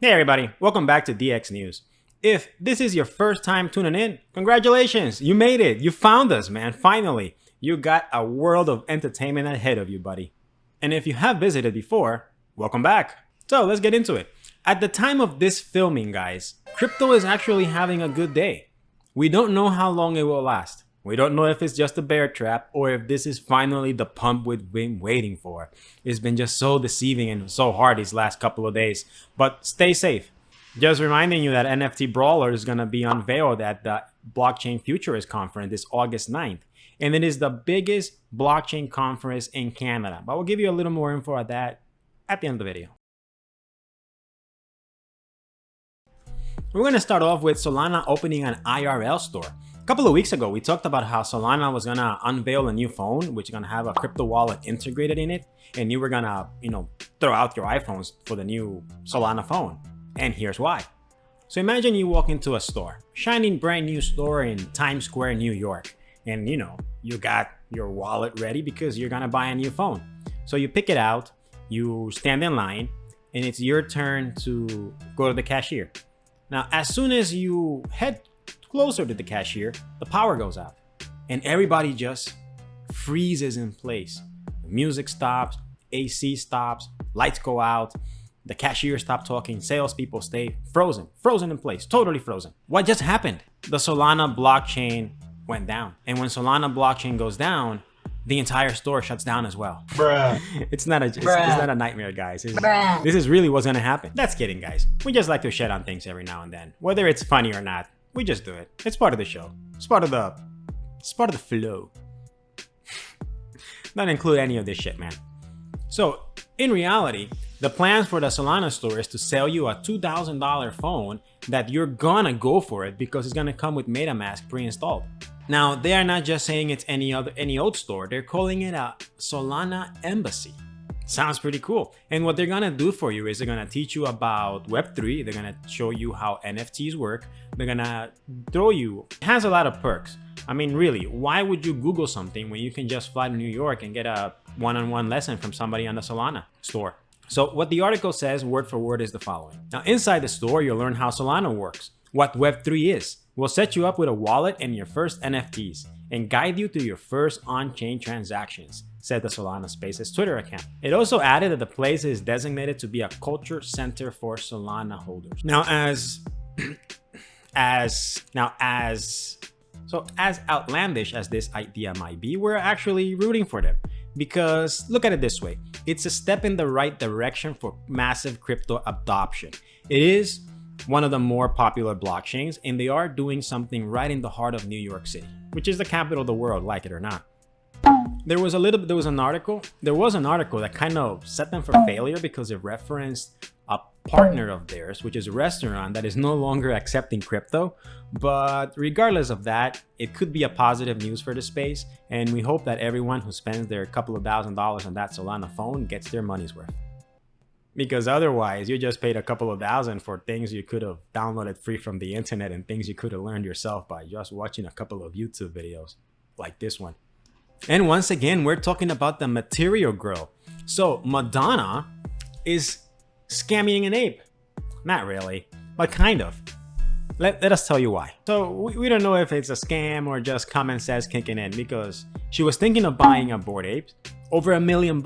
Hey everybody, welcome back to DX News. If this is your first time tuning in, congratulations, you made it, you found us, man, finally. You got a world of entertainment ahead of you, buddy. And if you have visited before, welcome back. So let's get into it. At the time of this filming, guys, crypto is actually having a good day. We don't know how long it will last. We don't know if it's just a bear trap or if this is finally the pump we've been waiting for. It's been just so deceiving and so hard these last couple of days. But stay safe. Just reminding you that NFT Brawler is going to be unveiled at the Blockchain Futurist Conference this August 9th. And it is the biggest blockchain conference in Canada. But we'll give you a little more info at that at the end of the video. We're going to start off with Solana opening an IRL store. A couple of weeks ago, we talked about how Solana was going to unveil a new phone, which is going to have a crypto wallet integrated in it. And you were going to, throw out your iPhones for the new Solana phone. And here's why. So imagine you walk into a store, shining brand new store in Times Square, New York. And you got your wallet ready because you're going to buy a new phone. So you pick it out, you stand in line, and it's your turn to go to the cashier. Now, as soon as you head closer to the cashier, the power goes out and everybody just freezes in place. The music stops, AC stops, lights go out, the cashier stops talking, salespeople stay frozen in place, totally frozen. What just happened? The Solana blockchain went down. And when Solana blockchain goes down, the entire store shuts down as well. Bruh. It's not a nightmare, guys. This is really what's gonna happen. That's kidding, guys. We just like to shed on things every now and then. Whether it's funny or not, we just do it. It's part of the show. It's part of the flow. Don't include any of this shit, man. So, in reality, the plans for the Solana store is to sell you a $2,000 phone that you're gonna go for it because it's gonna come with MetaMask pre-installed. Now, they are not just saying it's any old store. They're calling it a Solana Embassy. Sounds pretty cool. And what they're gonna do for you is they're gonna teach you about Web3. They're gonna show you how NFTs work. They're gonna throw you. It has a lot of perks. I mean, really, why would you Google something when you can just fly to New York and get a one-on-one lesson from somebody on the Solana store? So what the article says word for word is the following. Now, inside the store, you'll learn how Solana works, what Web3 is. We'll set you up with a wallet and your first NFTs and guide you through your first on-chain transactions, said the Solana Space's Twitter account. It also added that the place is designated to be a culture center for Solana holders. Now, as outlandish as this idea might be, we're actually rooting for them. Because look at it this way, it's a step in the right direction for massive crypto adoption. It is one of the more popular blockchains, and they are doing something right in the heart of New York City, which is the capital of the world, like it or not. There was an article that kind of set them for failure because it referenced a partner of theirs, which is a restaurant that is no longer accepting crypto. But regardless of that, it could be a positive news for the space, and we hope that everyone who spends their couple of $1,000s on that Solana phone gets their money's worth. Because otherwise, you just paid a couple of $1,000 for things you could have downloaded free from the internet and things you could have learned yourself by just watching a couple of YouTube videos like this one. And once again, we're talking about the material girl. So Maddona is scamming an ape. Not really, but kind of. Let us tell you why. So we don't know if it's a scam or just common sense kicking in, because she was thinking of buying a Bored Ape over $1 million.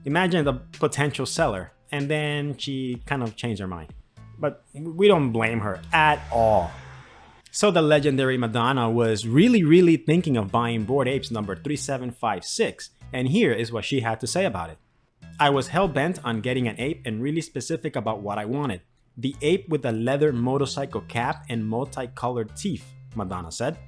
Imagine the potential seller. And then she kind of changed her mind. But we don't blame her at all. So the legendary Maddona was really thinking of buying Bored Apes number 3756. And here is what she had to say about it. I was hell-bent on getting an ape and really specific about what I wanted. The ape with a leather motorcycle cap and multicolored teeth, Maddona said.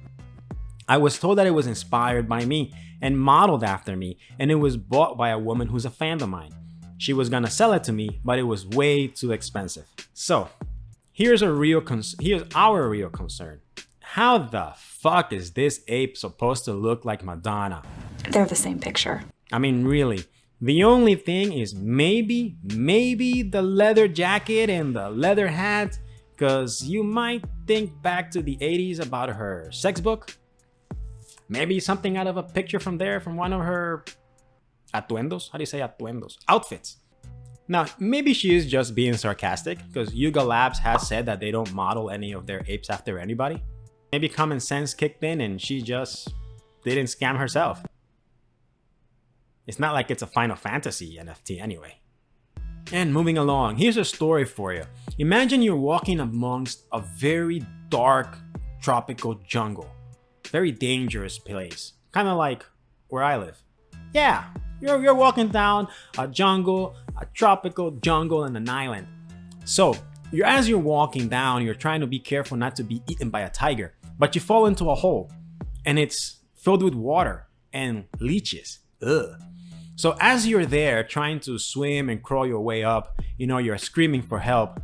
I was told that it was inspired by me and modeled after me, and it was bought by a woman who's a fan of mine. She was gonna sell it to me, but it was way too expensive. So, here's our real concern. How the fuck is this ape supposed to look like Maddona? They're the same picture. I mean, really. The only thing is maybe the leather jacket and the leather hat, because you might think back to the 80s about her sex book. Maybe something out of a picture from there, from one of her atuendos. How do you say atuendos? Outfits. Now, maybe she is just being sarcastic because Yuga Labs has said that they don't model any of their apes after anybody. Maybe common sense kicked in and she just didn't scam herself. It's not like it's a Final Fantasy NFT anyway. And moving along, here's a story for you. Imagine you're walking amongst a very dark tropical jungle. Very dangerous place. Kind of like where I live. Yeah, you're walking down a jungle, a tropical jungle in an island. So, as you're walking down, you're trying to be careful not to be eaten by a tiger. But you fall into a hole and it's filled with water and leeches. Ugh. So as you're there trying to swim and crawl your way up, you're screaming for help.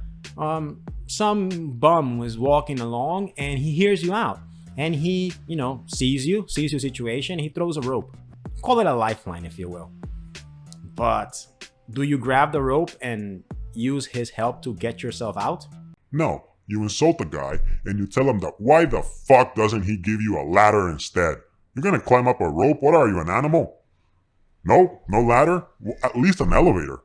Some bum was walking along and he hears you out and he, sees your situation. He throws a rope. Call it a lifeline, if you will. But do you grab the rope and use his help to get yourself out? No, you insult the guy and you tell him that why the fuck doesn't he give you a ladder instead? You're gonna climb up a rope? What are you, an animal? No ladder? Well, at least an elevator.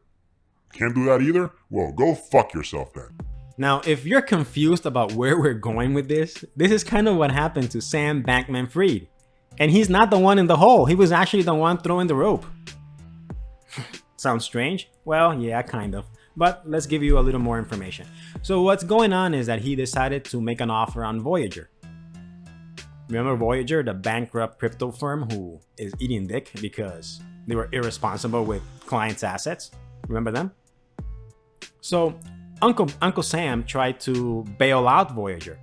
Can't do that either? Well, go fuck yourself then. Now, if you're confused about where we're going with this is kind of what happened to Sam Bankman-Fried. And he's not the one in the hole. He was actually the one throwing the rope. Sounds strange? Well, yeah, kind of. But let's give you a little more information. So what's going on is that he decided to make an offer on Voyager. Remember Voyager, the bankrupt crypto firm who is eating dick because they were irresponsible with clients' assets? Remember them? So Uncle Sam tried to bail out Voyager,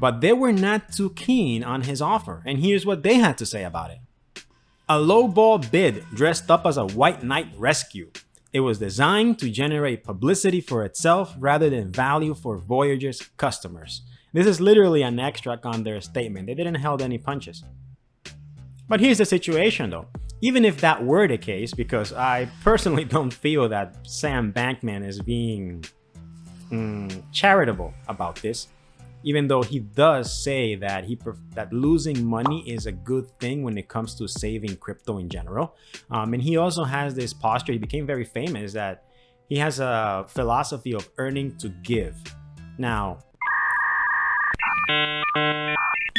but they were not too keen on his offer. And here's what they had to say about it. A lowball bid dressed up as a white knight rescue. It was designed to generate publicity for itself rather than value for Voyager's customers. This is literally an extract on their statement. They didn't hold any punches. But here's the situation though. Even if that were the case, because I personally don't feel that Sam Bankman is being charitable about this, even though he does say that that losing money is a good thing when it comes to saving crypto in general. And he also has this posture, he became very famous, that he has a philosophy of earning to give. Now,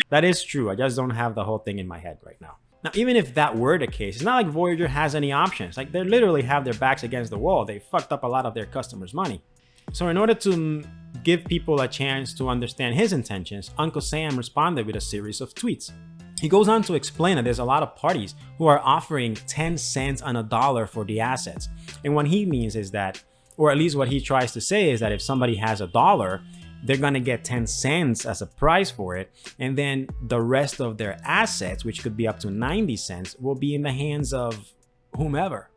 that is true. I just don't have the whole thing in my head right now. Now, even if that were the case, it's not like Voyager has any options. Like, they literally have their backs against the wall. They fucked up a lot of their customers' money. So in order to give people a chance to understand his intentions, Uncle Sam responded with a series of tweets. He goes on to explain that there's a lot of parties who are offering 10 cents on a dollar for the assets. And what he means is that, or at least what he tries to say is that if somebody has $1, they're gonna get 10 cents as a price for it. And then the rest of their assets, which could be up to 90 cents, will be in the hands of whomever.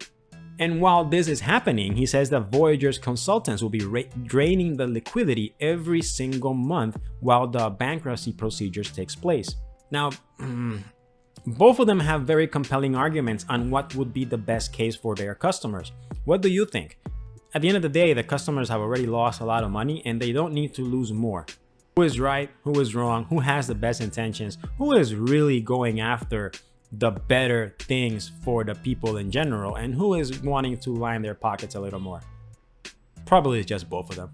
And while this is happening, he says that Voyager's consultants will be draining the liquidity every single month while the bankruptcy procedures takes place. Now, both of them have very compelling arguments on what would be the best case for their customers. What do you think? At the end of the day, the customers have already lost a lot of money and they don't need to lose more. Who is right? Who is wrong? Who has the best intentions? Who is really going after the better things for the people in general? And who is wanting to line their pockets a little more? Probably just both of them.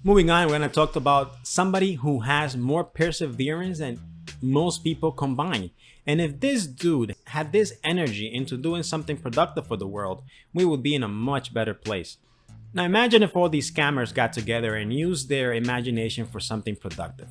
Moving on, we're going to talk about somebody who has more perseverance than most people combined. And if this dude had this energy into doing something productive for the world, we would be in a much better place. Now imagine if all these scammers got together and used their imagination for something productive.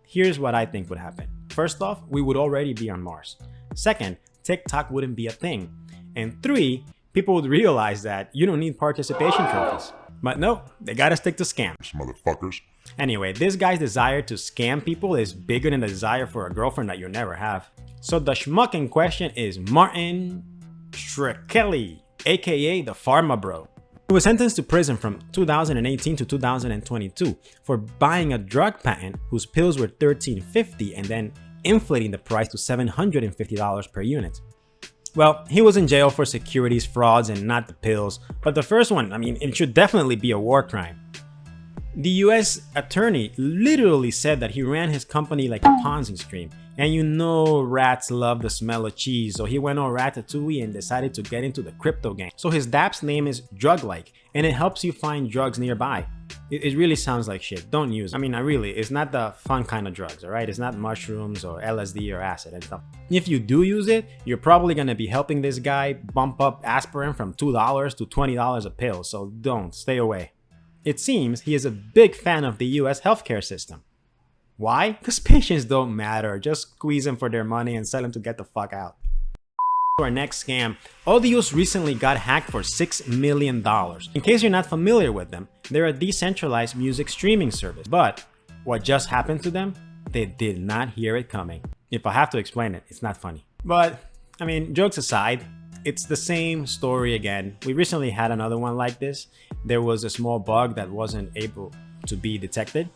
Here's what I think would happen. First off, we would already be on Mars. Second, TikTok wouldn't be a thing. And 3, people would realize that you don't need participation trophies. But no, they gotta stick to scams. Motherfuckers. Anyway, this guy's desire to scam people is bigger than the desire for a girlfriend that you'll never have. So the schmuck in question is Martin Shkreli, aka the Pharma Bro. He was sentenced to prison from 2018 to 2022 for buying a drug patent whose pills were $13.50 and then inflating the price to $750 per unit. Well, he was in jail for securities frauds and not the pills, but the first one, I mean, it should definitely be a war crime. The US attorney literally said that he ran his company like a Ponzi scheme. And you know rats love the smell of cheese, so he went all ratatouille and decided to get into the crypto game. So his dApp's name is Drug-like, and it helps you find drugs nearby. It really sounds like shit. Don't use it. I mean, it's not the fun kind of drugs, alright? It's not mushrooms or LSD or acid and stuff. If you do use it, you're probably gonna be helping this guy bump up aspirin from $2 to $20 a pill, so don't, stay away. It seems he is a big fan of the US healthcare system. Why? Because patients don't matter. Just squeeze them for their money and sell them to get the fuck out. Our next scam, Audius recently got hacked for $6 million. In case you're not familiar with them, they're a decentralized music streaming service. But what just happened to them? They did not hear it coming. If I have to explain it, it's not funny. But, I mean, jokes aside, it's the same story again. We recently had another one like this. There was a small bug that wasn't able to be detected.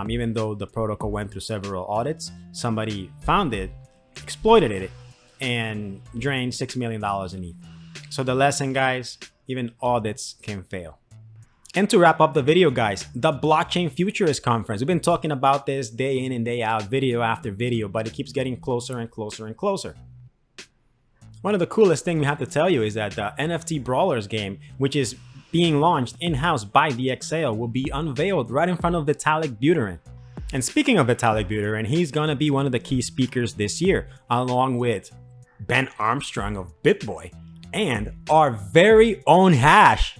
Even though the protocol went through several audits, somebody found it, exploited it, and drained $6 million in ETH. So the lesson, guys, even audits can fail. And to wrap up the video, guys, the Blockchain Futurist Conference. We've been talking about this day in and day out, video after video, but it keeps getting closer and closer and closer. One of the coolest things we have to tell you is that the NFT Brawlers game, which is being launched in-house by DxStuff, will be unveiled right in front of Vitalik Buterin. And speaking of Vitalik Buterin, he's gonna be one of the key speakers this year, along with Ben Armstrong of BitBoy and our very own Hash.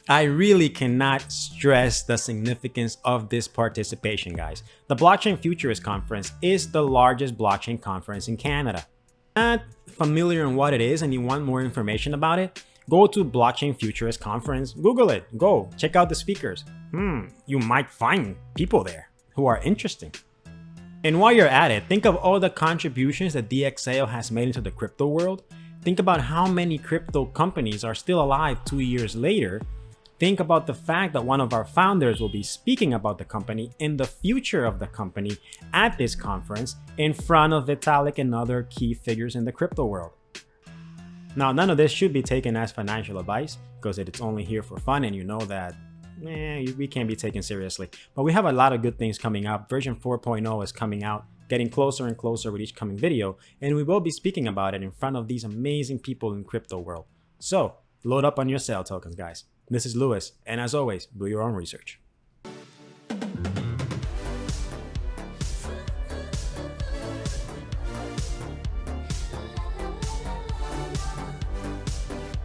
I really cannot stress the significance of this participation, guys. The Blockchain Futurist Conference is the largest blockchain conference in Canada. Not familiar on what it is and you want more information about it? Go to Blockchain Futurist Conference, Google it, go check out the speakers. You might find people there who are interesting. And while you're at it, think of all the contributions that DxStuff has made into the crypto world. Think about how many crypto companies are still alive 2 years later. Think about the fact that one of our founders will be speaking about the company and the future of the company at this conference in front of Vitalik and other key figures in the crypto world. Now, none of this should be taken as financial advice because it's only here for fun and you know that we can't be taken seriously. But we have a lot of good things coming up. Version 4.0 is coming out, getting closer and closer with each coming video, and we will be speaking about it in front of these amazing people in crypto world. So, load up on your sale tokens, guys. This is Louis, and as always, do your own research.